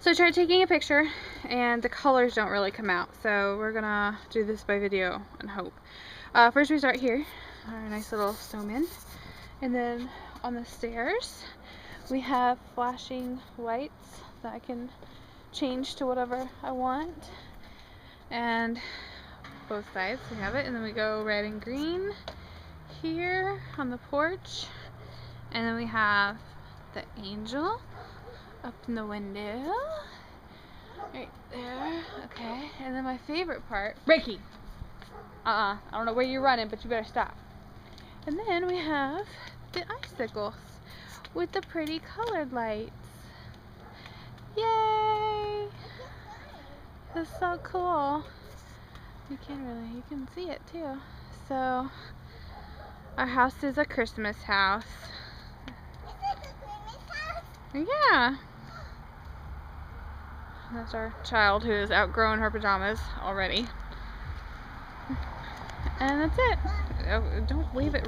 So I tried taking a picture and the colors don't really come out, so we're gonna do this by video and hope. First we start here, our nice little snowman, and then on the stairs we have flashing lights that I can change to whatever I want, and both sides we have it, and then we go red and green here on the porch, and then we have the angel up in the window right there. Okay, and then my favorite part, Ricky, I don't know where you're running, but you better stop. And then we have the icicles with the pretty colored lights. Yay! That's so cool. You can see it too. So our house is a Christmas house. Yeah. That's our child who has outgrown her pajamas already. And that's it. Oh, don't leave it